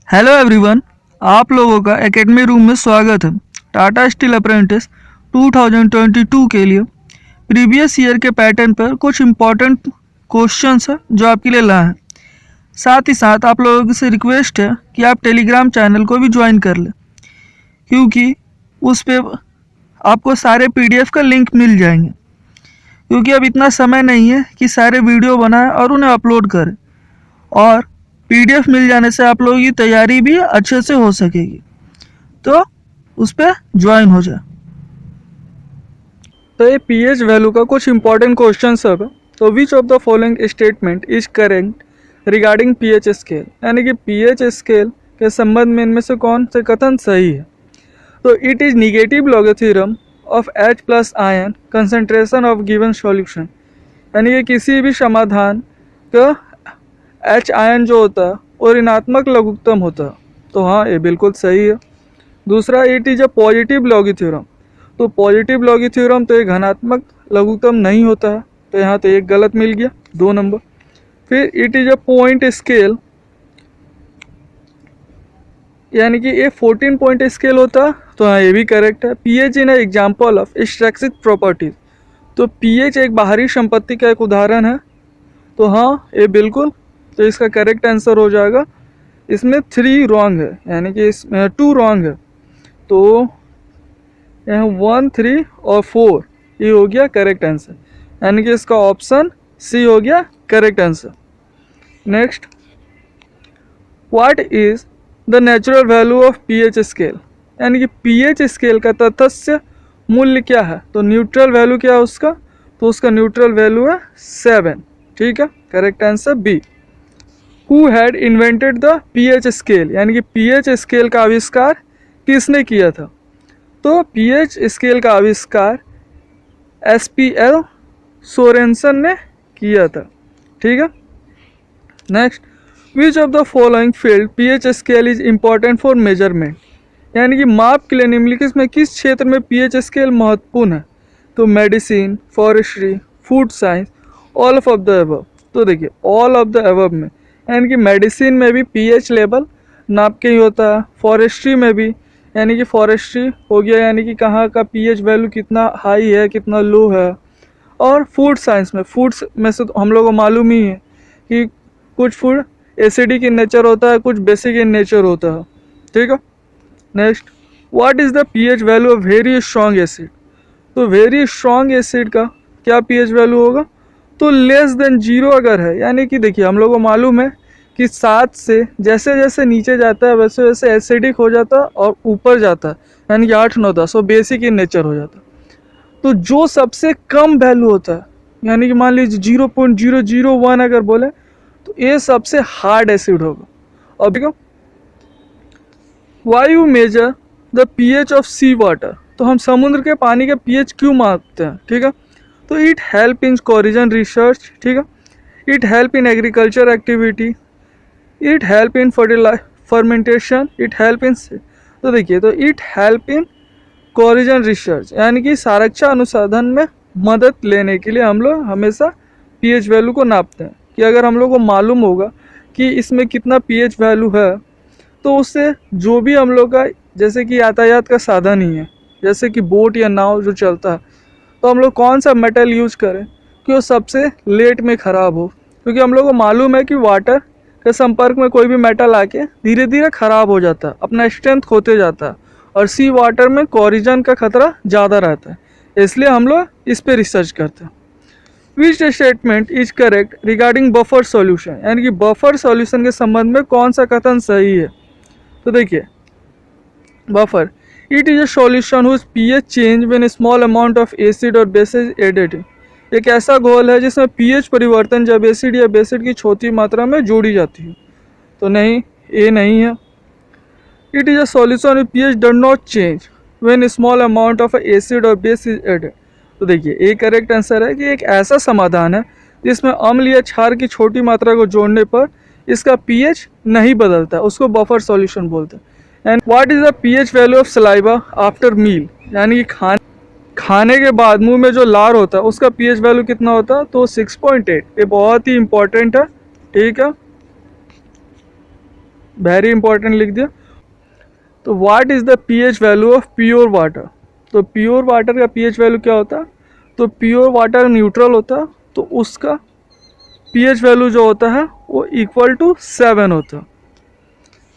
Hello everyone, आप लोगों का एकेडमी रूम में स्वागत है। टाटा स्टील अप्रेंटिस 2022 के लिए प्रीवियस ईयर के पैटर्न पर कुछ इम्पोर्टेंट क्वेश्चंस है जो आपके लिए लाए हैं। साथ ही साथ आप लोगों से रिक्वेस्ट है कि आप टेलीग्राम चैनल को भी ज्वाइन कर लें, क्योंकि उस पर आपको सारे पीडीएफ का लिंक मिल जाएंगे। क्योंकि अब इतना समय नहीं है कि सारे वीडियो बनाएं और उन्हें अपलोड करें, और पीडीएफ मिल जाने से आप लोगों की तैयारी भी अच्छे से हो सकेगी। तो उस पर ज्वाइन हो जाए। तो ये पीएच वैल्यू का कुछ इंपॉर्टेंट क्वेश्चन सब है। तो which of the following statement is correct regarding pH scale, यानी कि पीएच स्केल के संबंध में इनमें से कौन से कथन सही है। तो it is negative logarithm of H plus ion concentration of given solution, यानी कि किसी भी समाधान का H आयन जो होता है वो ऋणात्मक लघुत्तम होता है। तो हाँ, ये बिल्कुल सही है। दूसरा, it is a positive Loggy theorem. तो पॉजिटिव लॉगी थ्योरम तो ये घनात्मक लघुत्तम नहीं होता है, तो यहाँ तो एक गलत मिल गया, 2 नंबर। फिर it is a point scale, यानी कि ये 14 पॉइंट स्केल होता है, तो हाँ ये भी करेक्ट है। PH in example of extrinsic properties, तो पीएच एक बाहरी संपत्ति का एक उदाहरण है। तो हाँ ये बिल्कुल, तो इसका करेक्ट आंसर हो जाएगा। इसमें 3 रॉन्ग है, यानी कि इसमें 2 रॉन्ग है, तो यहाँ 1, 3 और 4 ये हो गया करेक्ट आंसर, यानी कि इसका ऑप्शन सी हो गया correct answer. Next, what is the natural value of pH scale, यानी कि पीएच स्केल का तटस्थ मूल्य क्या है। तो न्यूट्रल वैल्यू क्या है उसका, तो उसका न्यूट्रल वैल्यू है 7। ठीक है, correct answer B. Who had invented the pH scale, यानी कि पीएच स्केल का आविष्कार किसने किया था। तो पीएच स्केल का आविष्कार SPL सोरेनसन ने किया था। ठीक है। Next, which of the following field pH scale is important for measurement, यानी कि माप के लिए निम्नलिखित में किस क्षेत्र में पीएच स्केल महत्वपूर्ण है। तो medicine, forestry, food science, all of the above. तो देखिए ऑल ऑफ द अबव में, यानी कि मेडिसिन में भी पीएच लेवल नाप के ही होता है। फॉरेस्ट्री में भी, यानी कि फॉरेस्ट्री हो गया, यानी कि कहाँ का पीएच वैल्यू कितना हाई है कितना लो है। और फूड साइंस में, फूड्स में से तो हम लोगों को मालूम ही है कि कुछ फूड एसिडिक इन नेचर होता है, कुछ बेसिक इन नेचर होता है। ठीक है। Next, what is the pH value of very strong acid. तो वेरी स्ट्रॉन्ग एसिड का क्या पीएच वैल्यू होगा, तो लेस देन 0 अगर है, यानी कि देखिए हम लोगों को मालूम है कि 7 से जैसे जैसे नीचे जाता है वैसे वैसे एसिडिक हो जाता है और ऊपर जाता है, यानी कि 8, 9, 10 वो बेसिक इन नेचर हो जाता है। तो जो सबसे कम वैल्यू होता है, यानी कि मान लीजिए 0.001 अगर बोले, तो ये सबसे हार्ड एसिड होगा। और देखो, why you measure the pH of sea water, तो हम समुद्र के पानी का पीएच क्यों मापते हैं। ठीक है। तो it help in corrosion research, ठीक है, it help in agriculture activity, it help in fermentation, it help in, तो देखिए तो it help in corrosion research, यानी कि संरक्षा अनुसंधान में मदद लेने के लिए हम लोग हमेशा पीएच वैल्यू को नापते हैं। कि अगर हम लोग को मालूम होगा कि इसमें कितना पीएच वैल्यू है, तो उससे जो भी हम लोग का, जैसे कि यातायात का साधन ही है, जैसे कि बोट या नाव जो चलता है, तो हम लोग कौन सा मेटल यूज करें कि वो सबसे लेट में ख़राब हो। क्योंकि हम लोग को मालूम है कि वाटर के संपर्क में कोई भी मेटल आके धीरे धीरे ख़राब हो जाता है, अपना स्ट्रेंथ खोते जाता है, और सी वाटर में कोरिजन का खतरा ज़्यादा रहता है, इसलिए हम लोग इस पर रिसर्च करते हैं। Which statement is correct regarding buffer solution, यानी कि बफर सॉल्यूशन के संबंध में कौन सा कथन सही है। तो देखिए, buffer, it is a solution whose pH change when a small amount of acid और बेसिस एडेड। एक ऐसा घोल है जिसमें पीएच परिवर्तन जब एसिड या बेसिड की छोटी मात्रा में जोड़ी जाती है। तो नहीं, ये नहीं है। It is a solution pH does not change when a small amount of acid और बेस इज एडेड। तो देखिए ये करेक्ट आंसर है कि एक ऐसा समाधान है जिसमें अम्ल या क्षार की छोटी मात्रा को जोड़ने पर इसका पीएच नहीं बदलता, उसको बफर सॉल्यूशन बोलते हैं। And what is the pH value of saliva after meal, यानी कि खाने के बाद मुंह में जो लार होता है उसका पीएच वैल्यू कितना होता है, तो 6.8। ये बहुत ही इंपॉर्टेंट है। ठीक है। वेरी इंपॉर्टेंट लिख दिया। तो what is the pH value of pure water. तो प्योर वाटर का पीएच वैल्यू क्या होता है, तो प्योर वाटर न्यूट्रल होता है, तो उसका पीएच वैल्यू जो होता है वो इक्वल टू 7 होता है।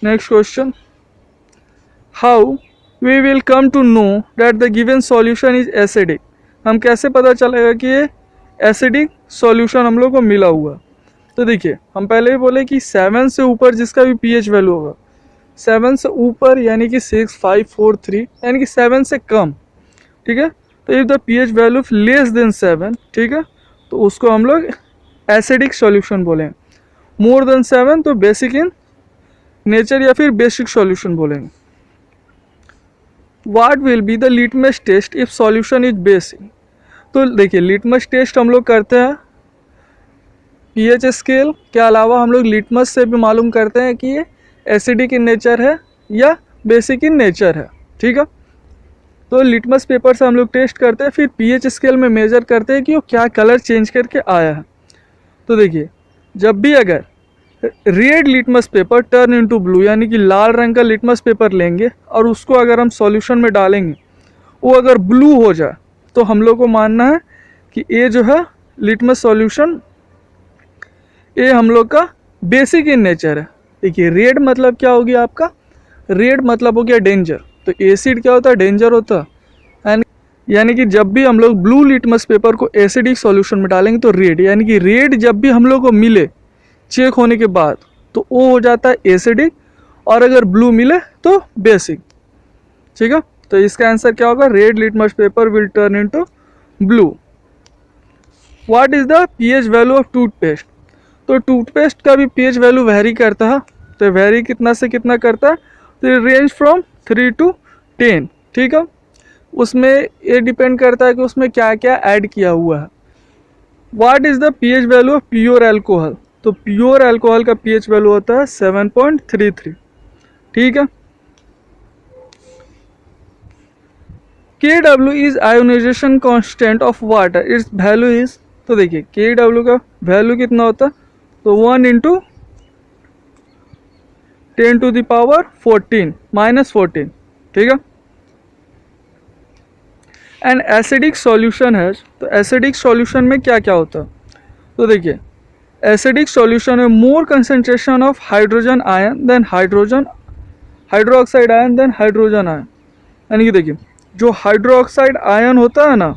Next question, how we will come to know that the given solution is acidic. हम कैसे पता चलेगा कि ये एसिडिक सॉल्यूशन हम लोग को मिला हुआ। तो देखिए हम पहले ही बोले कि 7 से ऊपर जिसका भी पीएच वैल्यू होगा, 7 से ऊपर यानी कि 6, 5, 4, 3 यानी कि 7 से कम, ठीक है। तो if the pH value less than 7, ठीक है, तो उसको हम लोग एसिडिक सॉल्यूशन बोलेंगे। मोर देन 7 तो बेसिक इन नेचर या फिर बेसिक सॉल्यूशन बोलेंगे। What will be the litmus test if solution is basic. तो देखिए लिटमस टेस्ट हम लोग करते हैं पीएच स्केल के अलावा हम लोग लिटमस से भी मालूम करते हैं कि ये एसिडिक इन नेचर है या बेसिक इन नेचर है, ठीक है। तो लिटमस पेपर से हम लोग टेस्ट करते हैं, फिर पीएच स्केल में मेजर करते हैं कि वो क्या कलर चेंज करके आया है। तो देखिए जब भी अगर red litmus paper turn into blue यानी कि लाल रंग का लिटमस पेपर लेंगे और उसको अगर हम सॉल्यूशन में डालेंगे, वो अगर ब्लू हो जाए तो हम लोग को मानना है कि ये जो है लिटमस सॉल्यूशन ये हम लोग का बेसिक इन नेचर है। देखिए रेड मतलब क्या हो गया आपका, रेड मतलब हो गया डेंजर। तो एसिड क्या होता है, डेंजर होता है। यानी कि जब भी हम लोग ब्लू लिटमस पेपर को एसिडिक सॉल्यूशन में डालेंगे तो रेड, यानी कि रेड जब भी हम लोग को मिले चेक होने के बाद तो वो हो जाता है एसिडिक, और अगर ब्लू मिले तो बेसिक, ठीक है। तो इसका आंसर क्या होगा, red litmus paper will turn into blue. What is the pH value of toothpaste. तो टूथपेस्ट का भी पीएच वैल्यू वेरी करता है। तो वेरी कितना से कितना करता है, तो रेंज फ्रॉम 3 to 10, ठीक है। उसमें ये डिपेंड करता है कि उसमें क्या क्या ऐड किया हुआ है। What is the pH value of pure alcohol. तो प्योर अल्कोहल का पीएच वैल्यू होता है 7.33, ठीक है। KW is ionization constant of water, its value is. तो देखिए KW का वैल्यू कितना होता है, तो 1 × 10⁻14 -14, ठीक है। एंड एसिडिक सॉल्यूशन है, तो एसिडिक सॉल्यूशन में क्या क्या होता है, तो देखिए एसिडिक सॉल्यूशन में more concentration of hydrogen ion than hydroxide ion than hydrogen ion. यानी कि देखिए जो हाइड्रोक्साइड आयन होता है ना,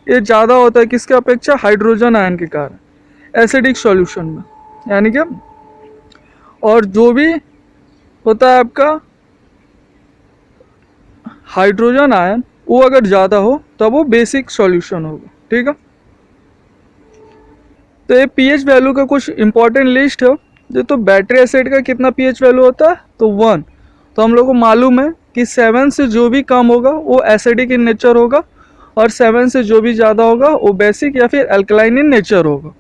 ये ज़्यादा होता है किसके अपेक्षा, हाइड्रोजन आयन के कारण एसिडिक सॉल्यूशन में, यानी कि। और जो भी होता है आपका हाइड्रोजन आयन, वो अगर ज़्यादा हो तब वो बेसिक सॉल्यूशन होगा, ठीक है। तो ये पीएच वैल्यू का कुछ इंपॉर्टेंट लिस्ट है। जो तो बैटरी एसिड का कितना पीएच वैल्यू होता है, तो 1। तो हम लोग को मालूम है कि 7 से जो भी कम होगा वो एसिडिक इन नेचर होगा, और 7 से जो भी ज़्यादा होगा वो बेसिक या फिर अल्कलाइन इन नेचर होगा।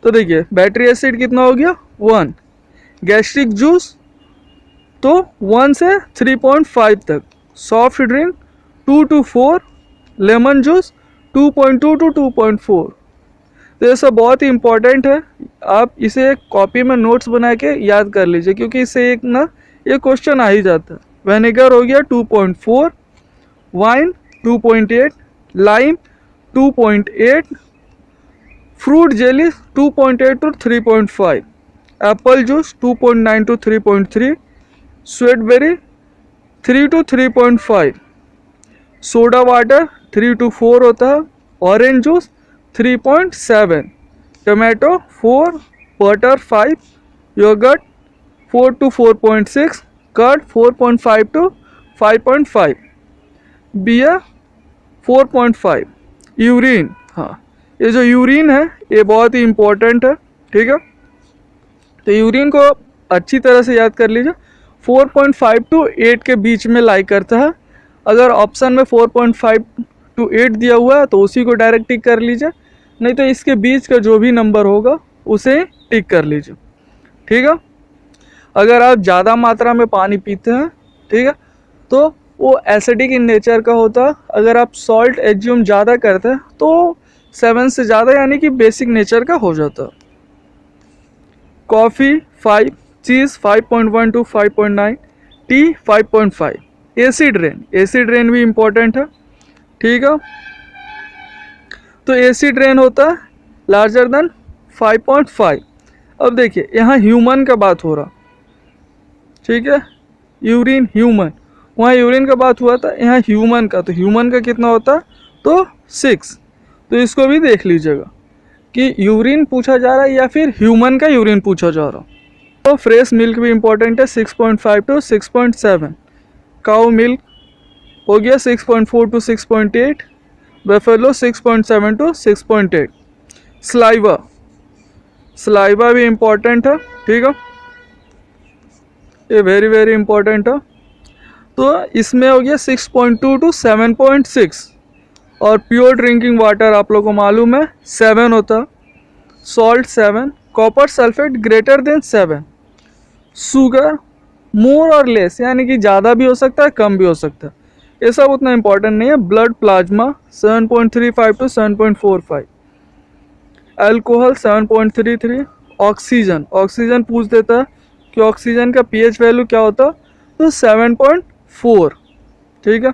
तो देखिए बैटरी एसिड कितना हो गया, 1। गैस्ट्रिक जूस तो 1 से 3.5 तक, soft drink 2 to 4, lemon juice 2.2 to 2.4। तो ये सब बहुत ही इम्पॉर्टेंट है, आप इसे एक कॉपी में नोट्स बना के याद कर लीजिए, क्योंकि इससे एक ना ये क्वेश्चन आ ही जाता है। विनेगर हो गया 2.4, wine 2.8, lime 2.8, fruit jelly 2.8 to 3.5, apple juice 2.9 to 3.3, sweetberry 3 to 3.5, soda water 3 to 4 होता है, orange juice 3.7, tomato 4, butter 5, yoghurt 4 to 4.6, curd 4.5 to 5.5, beer 4.5, urine. हाँ, ये जो यूरिन है ये बहुत ही इम्पोर्टेंट है, ठीक है। तो यूरिन को अच्छी तरह से याद कर लीजिए, 4.5 to 8 के बीच में लाई करता है। अगर ऑप्शन में 4.5 to 8 दिया हुआ है तो उसी को डायरेक्ट टिक कर लीजिए, नहीं तो इसके बीच का जो भी नंबर होगा उसे टिक कर लीजिए, ठीक है। अगर आप ज़्यादा मात्रा में पानी पीते हैं, ठीक है, तो वो एसिडिक इन नेचर का होता है। अगर आप सॉल्ट एज्यूम ज़्यादा करते हैं तो 7 से ज़्यादा यानी कि बेसिक नेचर का हो जाता है। Coffee 5, cheese 5.1 to 5.9, T 5.5। Acid rain भी इम्पोर्टेंट है, ठीक है। तो एसिड रेन होता है लार्जर देन 5.5। अब देखिए यहाँ ह्यूमन का बात हो रहा, ठीक है, यूरिन ह्यूमन, वहाँ यूरिन का बात हुआ था, यहाँ ह्यूमन का, तो ह्यूमन का कितना होता तो 6। तो इसको भी देख लीजिएगा कि यूरिन पूछा जा रहा है या फिर ह्यूमन का यूरिन पूछा जा रहा। तो फ्रेश मिल्क भी इम्पोर्टेंट है, 6.5 to 6.7। काऊ मिल्क हो गया 6.4 to 6.8, बेफेलो 6.7 to 6.8। स्लाइवा भी इम्पोर्टेंट है, ठीक है, ये वेरी वेरी इम्पोर्टेंट है। तो इसमें हो गया 6.2 to 7.6। और प्योर ड्रिंकिंग वाटर आप लोगों को मालूम है 7 होता, salt 7, copper sulphate greater than 7, sugar more और लेस, यानी कि ज़्यादा भी हो सकता है कम भी हो सकता है, ये सब उतना इम्पोर्टेंट नहीं है। Blood plasma 7.35 to 7.45, alcohol 7.33, oxygen पूछ देता है कि ऑक्सीजन का पीएच वैल्यू क्या होता, तो 7.4, ठीक है।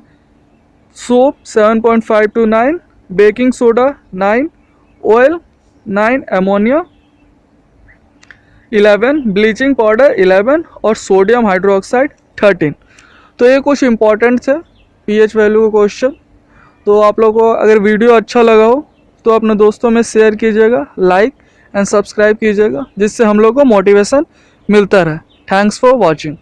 Soap 7.5 to 9, baking soda 9, oil 9, ammonia 11, bleaching powder 11 और सोडियम हाइड्रोक्साइड 13। तो ये कुछ इंपॉर्टेंट है पीएच वैल्यू का क्वेश्चन। तो आप लोगों को अगर वीडियो अच्छा लगा हो तो अपने दोस्तों में शेयर कीजिएगा, लाइक एंड सब्सक्राइब कीजिएगा, जिससे हम लोग को मोटिवेशन मिलता रहे। Thanks for watching.